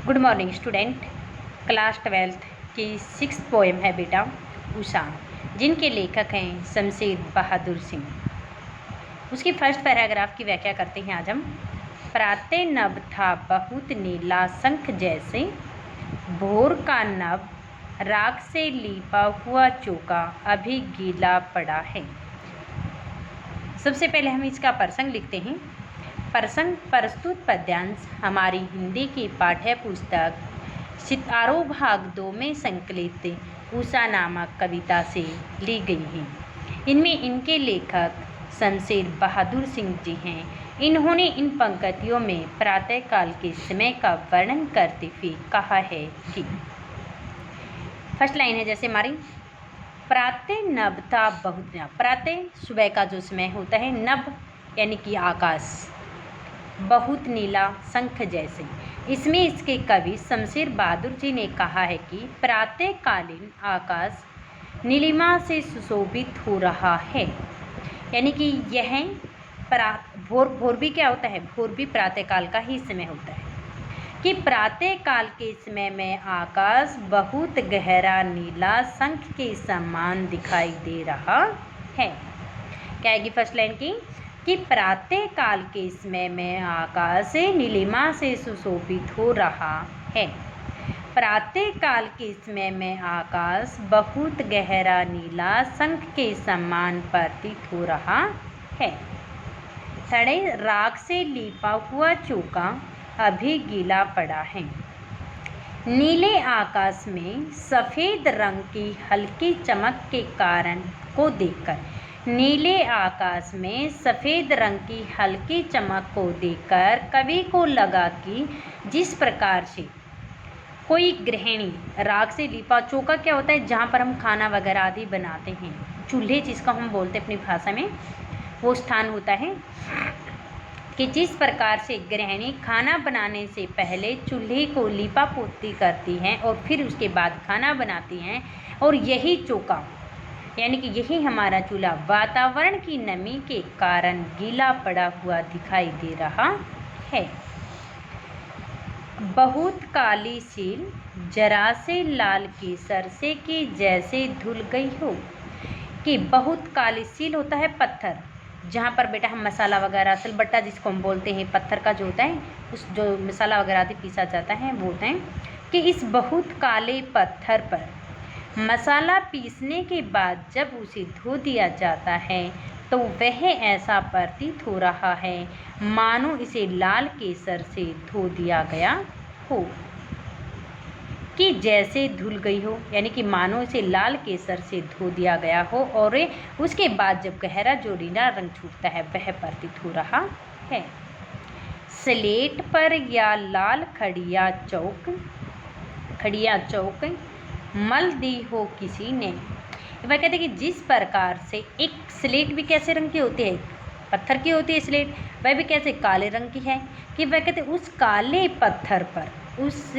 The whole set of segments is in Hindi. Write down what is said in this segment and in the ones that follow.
Good morning student. Class 12th की 6th पोएम है बेटा उषा, जिनके लेखक हैं शमशेर बहादुर सिंह। उसकी फर्स्ट पैराग्राफ की व्याख्या करते हैं आज हम। प्रातः नभ था बहुत नीला शंख जैसे, भोर का नभ राख से लीपा हुआ चौका अभी गीला पड़ा है। सबसे पहले हम इसका प्रसंग लिखते हैं। प्रसंग प्रस्तुत पद्यांश हमारी हिंदी की पाठ्य पुस्तक सितारों भाग 2 में संकलित उषा नामक कविता से ली गई हैं। इनमें इनके लेखक शमशेर बहादुर सिंह जी हैं। इन्होंने इन पंक्तियों में प्रातःकाल के समय का वर्णन करते हुए कहा है कि फर्स्ट लाइन है जैसे हमारी, प्रातः नभ था बहुत नीला। प्रातः सुबह का जो समय होता है, नभ यानी कि आकाश, बहुत नीला शंख जैसे। इसमें इसके कवि शमशेर बहादुर जी ने कहा है कि प्रातःकालीन आकाश नीलिमा से सुशोभित हो रहा है। यानी कि यह भोर भी क्या होता है, भोर भी प्रातःकाल का ही समय होता है कि प्रातःकाल के समय में आकाश बहुत गहरा नीला शंख के समान दिखाई दे रहा है। क्या आएगी फर्स्ट लाइन की कि प्रातःकाल के समय में आकाश नीलिमा से सुशोभित हो रहा है। प्रातःकाल के समय में आकाश बहुत गहरा नीला शंख के समान प्रतीत हो रहा है। थड़े राख से लीपा हुआ चौका अभी गीला पड़ा है। नीले आकाश में सफ़ेद रंग की हल्की चमक के कारण को देखकर, नीले आकाश में सफ़ेद रंग की हल्की चमक को देखकर कवि को लगा कि जिस प्रकार से कोई गृहिणी राख से लीपा, चौका क्या होता है जहाँ पर हम खाना वगैरह आदि बनाते हैं, चूल्हे जिसका हम बोलते हैं अपनी भाषा में, वो स्थान होता है कि जिस प्रकार से गृहिणी खाना बनाने से पहले चूल्हे को लीपा पोती करती हैं और फिर उसके बाद खाना बनाती हैं, और यही चौका यानी कि यही हमारा चूल्हा वातावरण की नमी के कारण गीला पड़ा हुआ दिखाई दे रहा है। बहुत काली सील जरा से लाल केसर से कि जैसे धुल गई हो। कि बहुत काली सील होता है पत्थर, जहाँ पर बेटा हम मसाला वगैरह, सिलबट्टा जिसको हम बोलते हैं, पत्थर का जो होता है, उस जो मसाला वगैरह आदि पीसा जाता है, वो होता है कि इस बहुत काले पत्थर पर मसाला पीसने के बाद जब उसे धो दिया जाता है तो वह ऐसा प्रतीत हो रहा है मानो इसे लाल केसर से धो दिया गया हो। कि जैसे धुल गई हो, यानी कि मानो इसे लाल केसर से धो दिया गया हो, और उसके बाद जब गहरा जो नीला रंग छूटता है वह प्रतीत हो रहा है। स्लेट पर या लाल खड़िया चौक मल दी हो किसी ने। वह कहते हैं कि जिस प्रकार से एक स्लेट भी कैसे रंग की होती है, पत्थर की होती है स्लेट, वह भी कैसे काले रंग की है, कि वह कहते हैं उस काले पत्थर पर, उस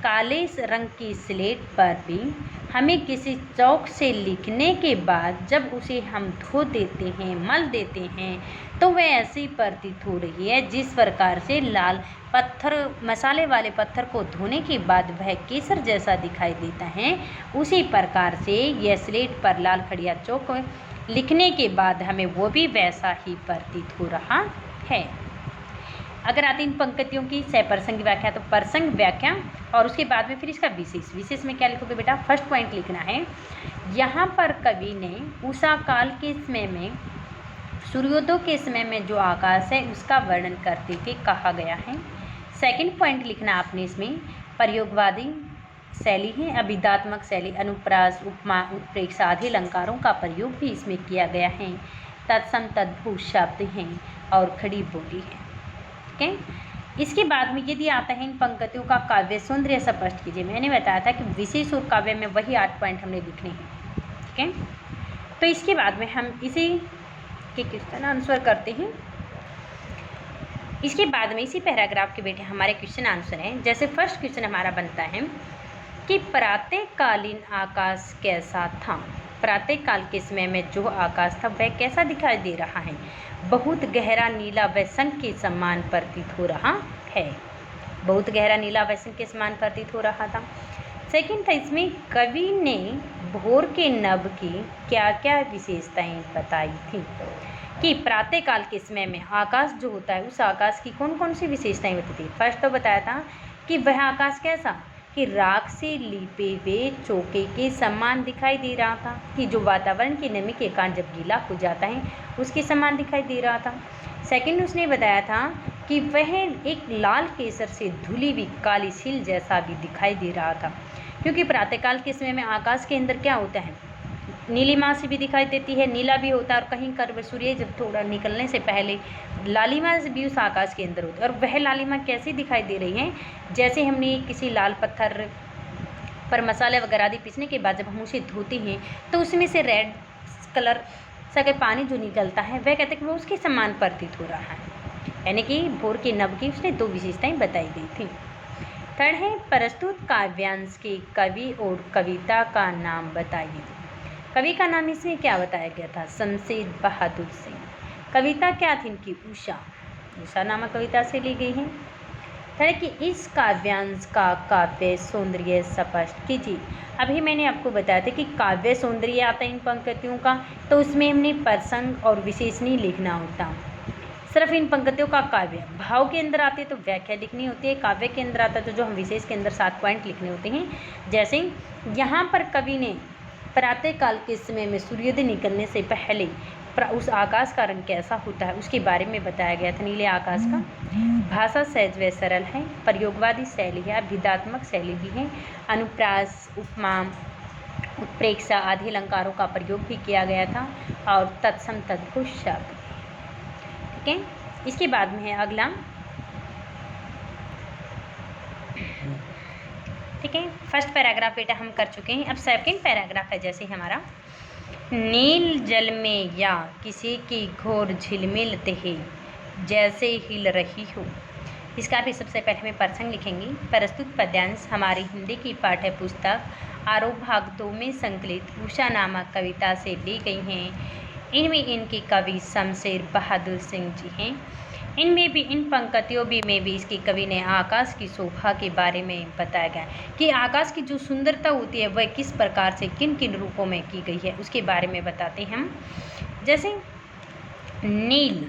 काले रंग की स्लेट पर भी हमें किसी चौक से लिखने के बाद जब उसे हम धो देते हैं, मल देते हैं, तो वह ऐसी प्रतीत हो रही है जिस प्रकार से लाल पत्थर, मसाले वाले पत्थर को धोने के बाद वह केसर जैसा दिखाई देता है, उसी प्रकार से यह स्लेट पर लाल खड़िया चौक लिखने के बाद हमें वो भी वैसा ही प्रतीत हो रहा है। अगर आती इन पंक्तियों की सप्रसंग व्याख्या, तो प्रसंग व्याख्या और उसके बाद में फिर इसका विशेष में क्या लिखोगे बेटा, फर्स्ट पॉइंट लिखना है। यहाँ पर कवि ने उषा काल के समय में, सूर्योदय के समय में जो आकाश है उसका वर्णन करते हुए कहा गया है। सेकंड पॉइंट लिखना आपने इसमें प्रयोगवादी शैली है, अभिधात्मक शैली, अनुप्रास, उपमा, उत्प्रेक्षा आदि अलंकारों का प्रयोग भी इसमें किया गया है। तत्सम तद्भुत शब्द हैं और खड़ी बोली है। ठीक है। इसके बाद में यदि आता है इन पंक्तियों का काव्य सौंदर्य स्पष्ट कीजिए। मैंने बताया था कि विशेष और काव्य में वही 8 पॉइंट हमने लिखने हैं। ठीक है। तो इसके बाद में हम इसी के क्वेश्चन आंसर करते हैं। इसके बाद में इसी पैराग्राफ के बेटे हमारे क्वेश्चन आंसर हैं। जैसे फर्स्ट क्वेश्चन हमारा बनता है कि प्रातःकालीन आकाश कैसा था। प्रातःकाल के समय में जो आकाश था वह कैसा दिखाई दे रहा है, बहुत गहरा नीला व शंख के समान प्रतीत हो रहा है। बहुत गहरा नीला वैसे के समान प्रतीत हो रहा था। सेकंड था, इसमें कवि ने भोर के नभ की क्या क्या विशेषताएं बताई थी, कि प्रातःकाल के समय में आकाश जो होता है उस आकाश की कौन कौन सी विशेषताएं होती थी। फर्स्ट तो बताया था कि वह आकाश कैसा, कि राख से लिपे हुए चौके के समान दिखाई दे रहा था, कि जो वातावरण की नमी के कारण जब गीला हो जाता है उसके समान दिखाई दे रहा था। सेकंड उसने बताया था कि वह एक लाल केसर से धुली हुई काली सील जैसा भी दिखाई दे रहा था, क्योंकि प्रातःकाल के समय में आकाश के अंदर क्या होता है, नीलिमा से भी दिखाई देती है, नीला भी होता है, और कहीं कर सूर्य जब थोड़ा निकलने से पहले लालिमा भी उस आकाश के अंदर होती है। और वह लालिमा कैसी दिखाई दे रही है, जैसे हमने किसी लाल पत्थर पर मसाले वगैरह आदि पीसने के बाद जब हम उसे धोते हैं तो उसमें से रेड कलर सा के पानी जो निकलता है वह कहते हैं कि वो उसके समान प्रतीत हो रहा है, यानी कि भोर के नभ की उसने 2 विशेषताएं बताई गई थी। थर्ड है, प्रस्तुत काव्यांश के कवि और कविता का नाम बताइए। कवि का नाम इसमें क्या बताया गया था, शमशेर बहादुर सिंह। कविता क्या थी इनकी, उषा नामक कविता से ली गई है। थर्ड कि इस काव्यांश का काव्य सौंदर्य स्पष्ट कीजिए। अभी मैंने आपको बताया था कि काव्य सौंदर्य आता है इन पंक्तियों का, तो उसमें हमने प्रसंग और विशेषणी लिखना होता। सिर्फ इन पंक्तियों का काव्य भाव के अंदर आते तो व्याख्या लिखनी होती है, काव्य के अंदर आता तो जो हम विशेष के अंदर 7 पॉइंट लिखने होते हैं। जैसे यहाँ पर कवि ने प्रातःकाल के समय में सूर्योदय निकलने से पहले उस आकाश का रंग कैसा होता है उसके बारे में बताया गया था, नीले आकाश का। भाषा सहज व सरल है, प्रयोगवादी शैली है, विधात्मक शैली भी है, अनुप्रास, उपमा, उत्प्रेक्षा आदि अलंकारों का प्रयोग भी किया गया था, और तत्सम तद्भुत शब्द। ठीक है, इसके बाद में है अगला। ठीक है, फर्स्ट पैराग्राफ बेटा हम कर चुके हैं। अब सेकंड पैराग्राफ है जैसे हमारा, नील जल में या किसी की घोर झिलमिल तहे जैसे हिल रही हो। इसका भी सबसे पहले हम प्रसंग लिखेंगे। प्रस्तुत पद्यांश हमारी हिंदी की पाठ्य पुस्तक आरोह भाग 2 में संकलित उषा नामक कविता से ली गई हैं। इनमें इनके कवि शमशेर बहादुर सिंह जी हैं। इनमें भी इन पंक्तियों में भी इसके कवि ने आकाश की शोभा के बारे में बताया गया कि आकाश की जो सुंदरता होती है वह किस प्रकार से किन किन रूपों में की गई है उसके बारे में बताते हैं हम। जैसे नील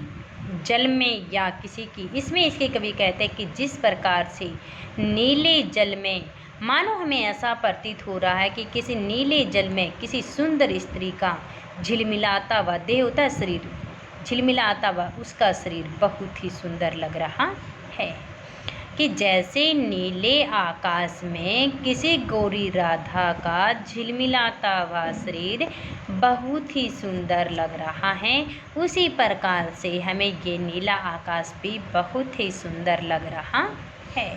जल में या किसी की, इसमें इसके कवि कहते हैं कि जिस प्रकार से नीले जल में मानो हमें ऐसा प्रतीत हो रहा है कि किसी नीले जल में किसी सुंदर स्त्री का झिलमिलाता हुआ देह होता है, शरीर झिलमिलाता हुआ उसका शरीर बहुत ही सुंदर लग रहा है, कि जैसे नीले आकाश में किसी गोरी राधा का झिलमिलाता हुआ शरीर बहुत ही सुंदर लग रहा है, उसी प्रकार से हमें ये नीला आकाश भी बहुत ही सुंदर लग रहा है।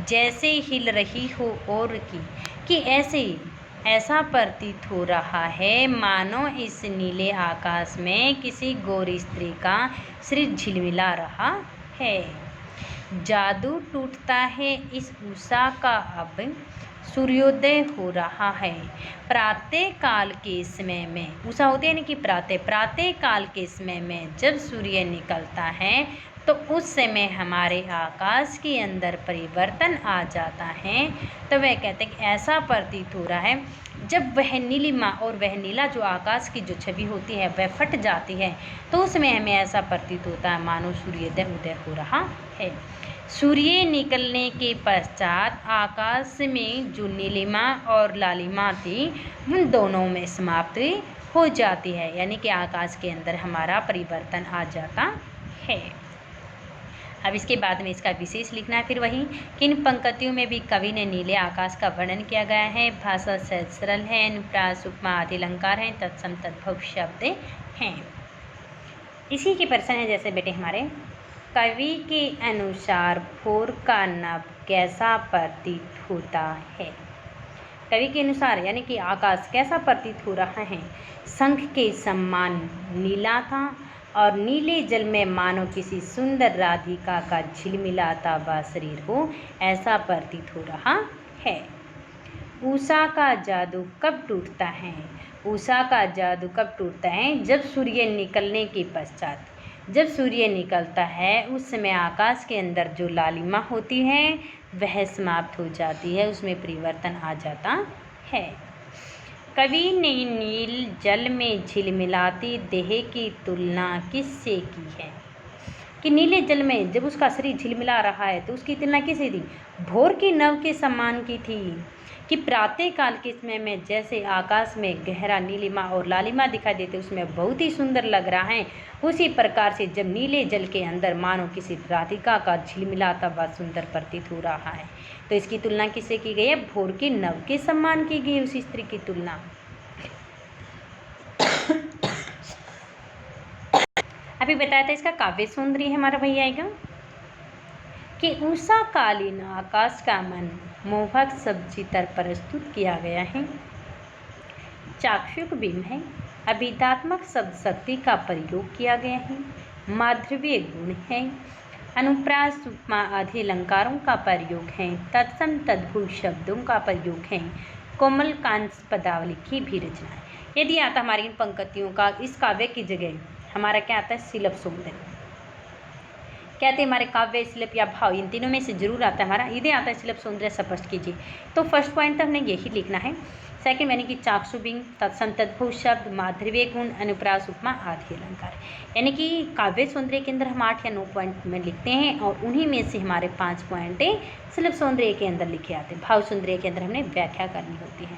जैसे हिल रही हो और कि ऐसा प्रतीत हो रहा है मानो इस नीले आकाश में किसी गोरी स्त्री का शरीर झिलमिला रहा है। जादू टूटता है इस उषा का, अब सूर्योदय हो रहा है। प्रातः काल के समय में, उषा होती है यानी कि प्रातः काल के समय में जब सूर्य निकलता है तो उस समय हमारे आकाश के अंदर परिवर्तन आ जाता है। तो वह कहते हैं कि ऐसा प्रतीत हो रहा है जब वह नीलिमा और वह नीला जो आकाश की जो छवि होती है वह फट जाती है तो उसमें हमें ऐसा प्रतीत होता है मानो सूर्योदय उदय हो रहा है। सूर्य निकलने के पश्चात आकाश में जो नीलिमा और लालिमा थी उन दोनों में समाप्ति हो जाती है, यानी कि आकाश के अंदर हमारा परिवर्तन आ जाता है। अब इसके बाद में इसका विशेष लिखना है। फिर वही किन पंक्तियों में भी कवि ने नीले आकाश का वर्णन किया गया है। भाषा सहज सरल है, अनुप्रास उपमा आदि अलंकार हैं, तत्सम तद्भव शब्द हैं। इसी के प्रश्न है जैसे बेटे हमारे, कवि के अनुसार भोर का नभ कैसा प्रतीत होता है। कवि के अनुसार यानी कि आकाश कैसा प्रतीत हो रहा है, शंख के समान नीला था और नीले जल में मानो किसी सुंदर राधिका का झिलमिलाता हुआ शरीर हो, ऐसा प्रतीत हो रहा है। उषा का जादू कब टूटता है। उषा का जादू कब टूटता है, जब सूर्य निकलने के पश्चात। जब सूर्य निकलता है उस समय आकाश के अंदर जो लालिमा होती है वह समाप्त हो जाती है, उसमें परिवर्तन आ जाता है। कवि ने नील जल में झिलमिलाती देह की तुलना किससे की है? कि नीले जल में जब उसका शरीर झिलमिला रहा है तो उसकी तुलना किससे थी? भोर की नव के समान की थी। कि प्रातः काल के समय में जैसे आकाश में गहरा नीलिमा और लालिमा दिखाई देते उसमें बहुत ही सुंदर लग रहा है, उसी प्रकार से जब नीले जल के अंदर मानो किसी राधिका का झिलमिलाता हुआ सुंदर प्रतीत हो रहा है, तो इसकी तुलना किससे की गई है? भोर के नव के समान की गई उस स्त्री की तुलना। अभी बताया था इसका काव्य सौंदर्य हमारा वही आएगा कि उषा कालीन आकाश का मन मोहक सब्जितर प्रस्तुत किया गया है। चाक्षुष बिंब है, अभिधात्मक शब्द शक्ति का प्रयोग किया गया है। माधुर्य गुण है, अनुप्रास उपमा आदि अलंकारों का प्रयोग है। तत्सम तद्भुत शब्दों का प्रयोग है। कोमल कांस पदावली की भी रचना है। यदि आता हमारी इन पंक्तियों का इस काव्य की जगह हमारा क्या आता है? शिल्प सौंदर्य। कहते हैं हमारे काव्य, शिल्प या भाव, इन तीनों में से जरूर आता है हमारा। यदि आता है शिल्प सौंदर्य स्पष्ट कीजिए, तो फर्स्ट पॉइंट तो हमने यही लिखना है। सेकंड यानी कि चाक्षुबिंग, तत्सम तद्भुत शब्द, माधुर्य गुण, अनुप्रास उपमा आदि अलंकार, यानी कि काव्य सौंदर्य के अंदर हम 8 या 9 पॉइंट में लिखते हैं और उन्हीं में से हमारे 5 पॉइंट शिल्प सौंदर्य के अंदर लिखे आते हैं। भाव सौंदर्य के अंदर हमने व्याख्या करनी होती है।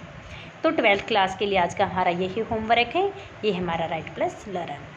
तो 12th क्लास के लिए आज का हमारा यही होमवर्क है। ये हमारा राइट प्लस लर्न।